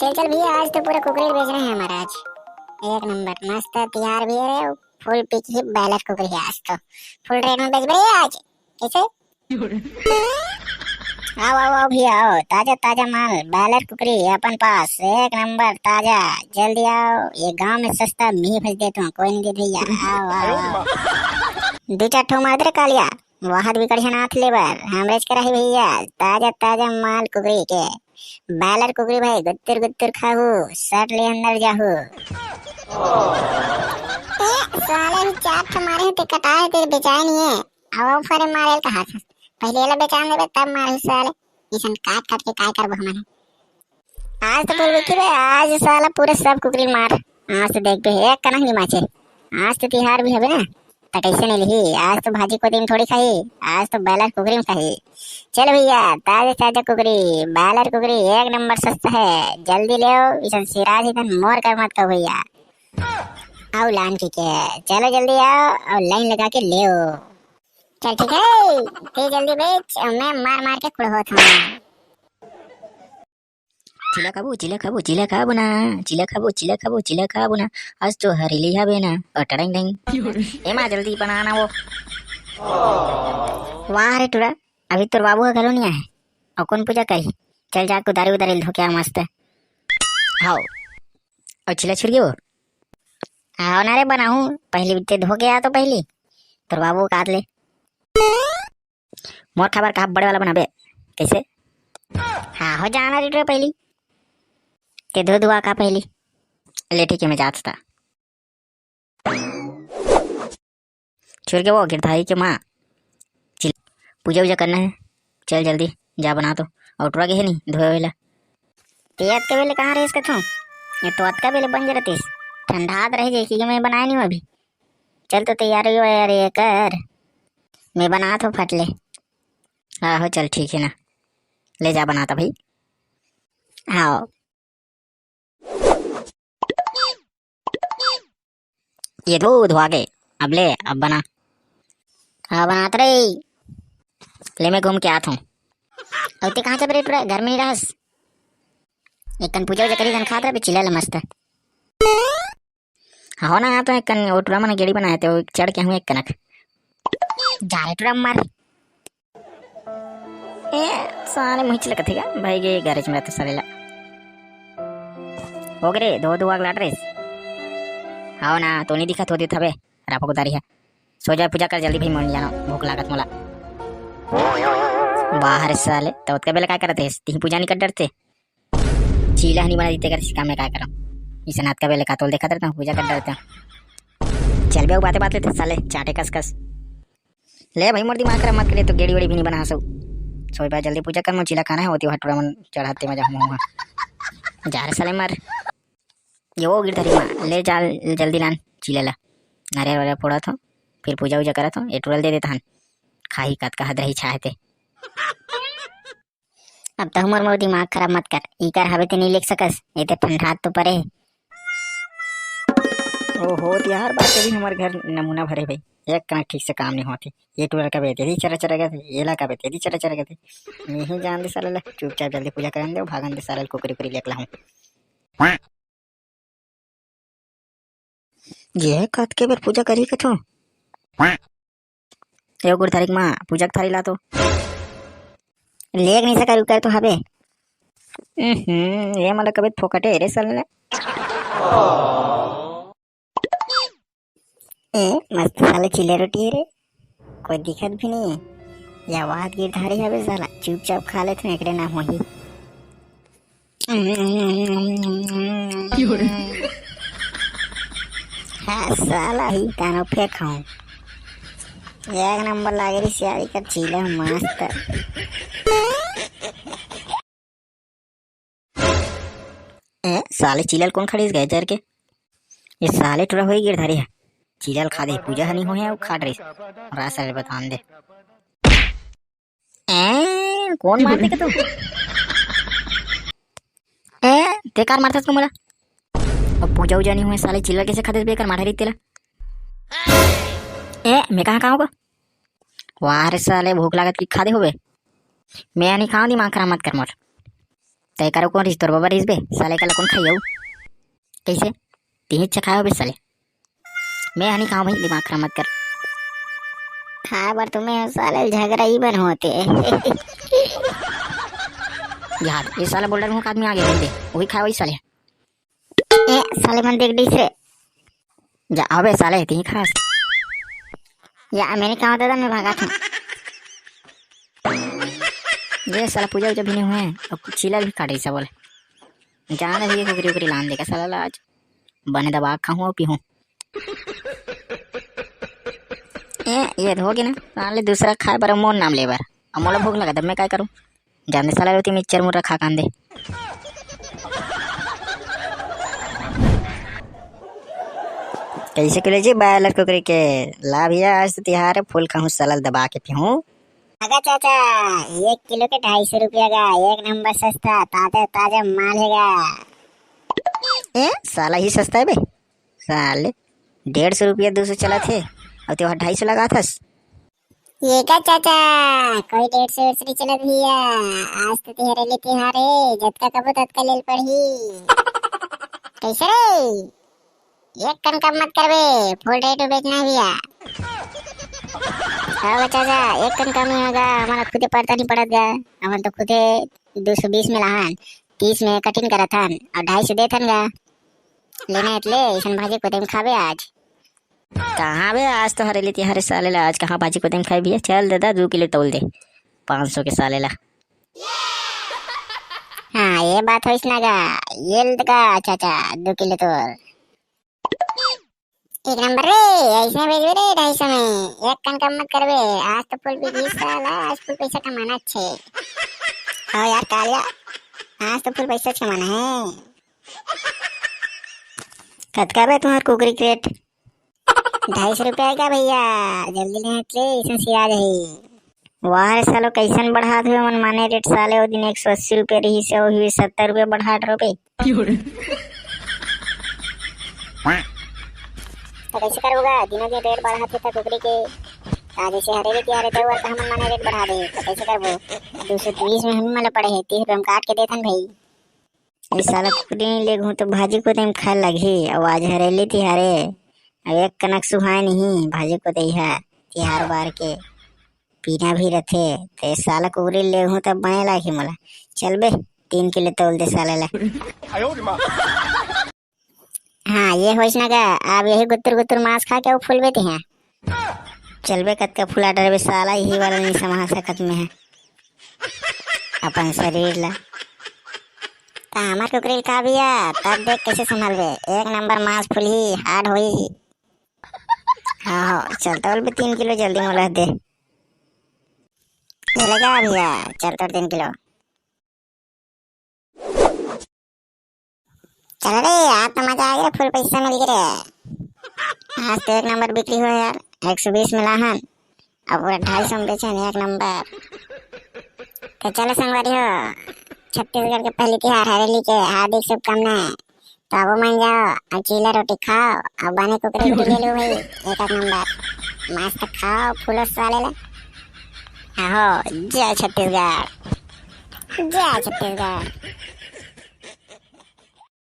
चल चल भैया, आज तो पूरा कुकरी बेच रहे हैं महाराज। एक नंबर मस्त तैयार भी है। फुल पिकी बैलर कुकरी है आज तो। फुल रेट में बेच रहे हैं आज। कैसे? आओ आओ आओ भैया आओ, ताजा ताजा माल बैलर कुकरी है अपन पास। एक नंबर ताजा, जल्दी आओ। ये गांव में सस्ता मी भेज देता हूँ, कोई नहीं दे भैया। आओ आओ आओ। दो चार ठो मार दे कालिया, वाहद भी कड़छन हाथ लेबर हमरेज कराही भैया। ताजा ताजा माल कुकरी के बैलर कुकरी भाई, गुत्तर गुत्तर खाहू, सट ले अंदर जाहू। साले भी चार ठो मारे ते कटाए तेरे बेचाए नहीं है। अब फरे मारे कहा था पहले वाला बेचान दे तब मारे साले। इसन काट काट के काय कर बहमन। आज तो बोल बेटी बे, आज साला पूरे सब कुकरी मार। आज तो देख बे एक कनक नहीं माचे। आज तो तिहार भी है ना, तो कैसे नहीं ली। आज तो भाजी को दिन थोड़ी खाई, आज तो बैलर कुकरी में खाई। चलो भैया, ताजा ताजा कुकरी बैलर कुकरी एक नंबर सस्ता है, जल्दी ले आओ। इसन सिराज इधर मोर कर मत कहो भैया। आओ लाइन ठीक है, चलो जल्दी आओ और लाइन लगा के ले आओ। चल ठीक है, ते जल्दी बेच, मैं मार मार के खुड़होत हूँ। चिला खाबो चिला खाबो चिला खाबो ना, चिला खाबो चिला खाबो चिला खाबो ना। आज तो हरीली हबे ना और टड़ंग डंग एमा जल्दी बनाना वो। वाह रे टुरा, अभी तोर बाबू का घरो नहीं आए और कौन पूजा करी। चल जा कुदारी उदारी धो के मस्त। हाओ और चिला छुड़ गयो। आओ ना रे बनाऊं, पहली बित्ते धो के आ तो पहली तोर बाबू काट ले। मोर खबर कहा बड़े वाला बनाबे कैसे। हाँ हो जाना रे टुरा पहली ते धो धुआ का पहली। ले ठीक है, मैं जाता था। छोड़ के वो गिरधारी के माँ पूजा वूजा करना है। चल जल्दी जा बना तो। और टुरा के है नहीं धोए वेला तेत के वेले कहाँ रहे इसके थो। ये तो अत का वेले बन जरा तेस ठंडात रह जाए कि मैं बनाया नहीं हूँ अभी। चल तो तैयारी हो यार ये कर, मैं बना तो फट ले। हाँ हो चल ठीक है ना, ले जा बनाता भाई। हाँ ये धो धुआ के अब ले अब बना। हाँ बनात रही ले, मैं घूम के आता हूँ। अब ते कहाँ चल रहे टुरा, घर में नहीं रहस। एक कन पूजा वूजा करी कन खात रहे चिल्ला मस्त। हाँ हो ना, यहाँ तो एक कन वो टुरा मैंने गेड़ी बनाए थे, वो चढ़ के हूँ एक कनक जा रहे टुरा मार। ए सारे मुझे चिल्ला कथेगा भाई के गैरेज में रहते सारे ला हो गए दो दो आग लाट रहे। हाँ ना तो नहीं दिखा तो दी थबे रापो को तारी है। सो जा पूजा कर जल्दी भाई, मन जाना भूख लागत मोला। बाहर साले तो उसका बेला क्या करते ती पूजा नहीं कर डरते। चीला नहीं बना देते कर काम में क्या करो। इस नाथ का बेले का तोल देखा करता हूँ, पूजा कर डरता हूँ। चल बे बातें बात लेते साले चाटे कस कस ले भाई। मोर दिमाग खराब मत करे तो गेड़ी वेड़ी भी नहीं बना सो। सोई बार जल्दी पूजा कर, मुझे चिला खाना है होती हटूरा मन चढ़ाते मजा हूँ जा रहे साले मार। ये वो गिरधारी माँ ले जा जल्दी लान चिला ला नारियल वारियल फोड़ा था, फिर पूजा वूजा करा था। ये टुरल दे देता हन खाही कत का हद रही चाहते। अब तो हमर मोर दिमाग खराब मत कर, ई कर हवे ते नहीं लिख सकस, ये तो ठंडा तो परे। ओहो यार बात भी हमारे घर नमूना भरे भाई, एक कनक ठीक से काम नहीं होती। ये टुरल का बेटे ही चरा चरा गए, ये ला का बेटे ही चरा चरा गए। नहीं जान दे साला, चुपचाप जल्दी पूजा करन दे, भागन दे साला कुकरी कुकरी लेके लाऊं। ये कत के बार पूजा करी कथो। यो गुरधारी माँ पूजा थारी ला तो लेग नहीं सका रुका तो हबे। ये मला कभी फोकटे रे साले। मस्त साले चिले रोटी है रे, कोई दिक्कत भी नहीं है। या वाद गिरधारी हबे साला, चुपचाप खा लेते हैं, एकड़े ना होही। हाँ साला ही कानो फेंक खाऊं, एक नंबर लागे री सियारी का चीला मस्त। साले चिलल कौन खड़ी गए जर के। ये साले टुरा हो गिरधारी है, चिलल खा दे पूजा नहीं हो है खा रही रास साले बतान दे। कौन मार दे तू बेकार मारता मोला। अब पूजा वूजा नहीं हुए साले चिल्ला कैसे खाते बेकार मार रही तेला। मैं कहाँ खाऊंगा। वाह रे साले भूख लागत की खा दे होबे। मैं नहीं खाऊं, दिमाग खराब मत कर मोर। तय करो कौन रिश्तोर बाबा रिस बे साले का कौन खाई कैसे तीन इच्छा खाओ बे साले मैं हनी खाऊं भाई दिमाग खराब मत कर खा बर तुम्हें साले झगड़ा ही बन होते यार ये साला बोल रहा हूँ आदमी आगे दे वही खाओ वही साले ए साले मन देख डिस रे जा अबे साले तीन खास या मैंने कहा था मैं भागा था ये साला पूजा उजा भी नहीं हुए हैं और चीला भी काट रही सा बोले जाना भी कुकरी उकरी लान देगा साला आज बने दबा खाऊं और पीऊं ये हो गया ना साले दूसरा खाए पर मोर नाम ले बार अब मोला भूख लगा तब मैं क्या करूं जानते साला रोटी मिक्सचर मुर्रा खा कांदे कैसे किलो जी बायलर कुकरी के ला भैया आज तो तिहार है फूल खाऊं सलाल दबा के पीऊं अगा चाचा 1 किलो के 250 रुपया का एक नंबर सस्ता ताजा ताजा माल हैगा ए साला ही सस्ता है बे साले 150 रुपया 200 चला थे और त्यो 250 लगा था ये का चाचा कोई 150 नहीं चला भैया आज तो तिहारे ले तिहारे जतका कबो ततका लेल पड़ी कैसे रे एक कन कम मत करबे फुल रेट में बेचना है भैया हाँ चाचा एक कन कम ही होगा हमारा खुदे पड़ता नहीं पड़त गा हम तो खुदे 220 में लाहन 30 में कटिंग करा था और 250 दे थन गा लेना इतले ऐसन भाजी को तुम खाबे आज कहाँ बे आज तो हरेली तिहारे साले ला आज कहाँ भाजी को तुम खाई भी चल दादा 2 किलो तोल दे 500 के साले ला हाँ ये बात हो इसना गा ये का चाचा 2 किलो तो एक नंबर रे ऐसे भेज रे 250 में एक कन कम मत करबे आज तो फुल भी 20 साल आज फुल पैसा कमाना अच्छे हाँ यार कालिया आज तो फुल पैसा कमाना है कतका बे तुम्हार कुकरी क्रेट 250 रुपया का भैया जल्दी ले ले इसन सिया रही वाह सालो कैसन बढ़ा हुए मन माने रेट साले ओ दिन 180 रुपया रही से ओ हुए 70 रुपया बढ़ा रुपए तो कैसे करोगा दिनों दिन रेट बढ़ाते था कुकरी के आज से हरे रेट यार तो हम माने रेट बढ़ा दे तो कैसे करबो 220 में हम माले पड़े हैं 30 रुपया हम काट के देथन भाई इस साला कुकरी ले घूं तो भाजी को तुम खा लगी और आज हरेली तिहारे एक कनक सुहाय नहीं भाजी को दई है तिहार बार के पीना भी रथे तो साला कुकरी ले हूं तब बने लागी मोला चल बे 3 किलो तोल दे साले ला हाँ ये होश ना का आप यही गुत्तर गुत्तर मांस खा के वो फूल बेते हैं चल बे कत का फुला डर बे साला यही वाला नहीं समा सकत में है अपन शरीर ला हमार कुकरी का भैया तब देख कैसे संभाल बे एक नंबर मांस फुली हार्ड होई हाँ चलता बोल 3 किलो जल्दी मोला दे ये लगा भैया चलता 3 किलो चल रे आज तो मजा आ गया फुल पैसा मिल गया आज तो एक नंबर बिक्री हुआ यार 120 मिला हन अब पूरा 250 में बेचे एक नंबर तो चलो संगवारी हो छत्तीसगढ़ के पहली तिहार हरेली के हार्दिक शुभकामनाएं तो अब मान जाओ और चीला रोटी खाओ और बने कुकरी ले लो भाई एक नंबर मस्त खाओ फूलो साले ला आहो जय छत्तीसगढ़ जय छत्तीसगढ़।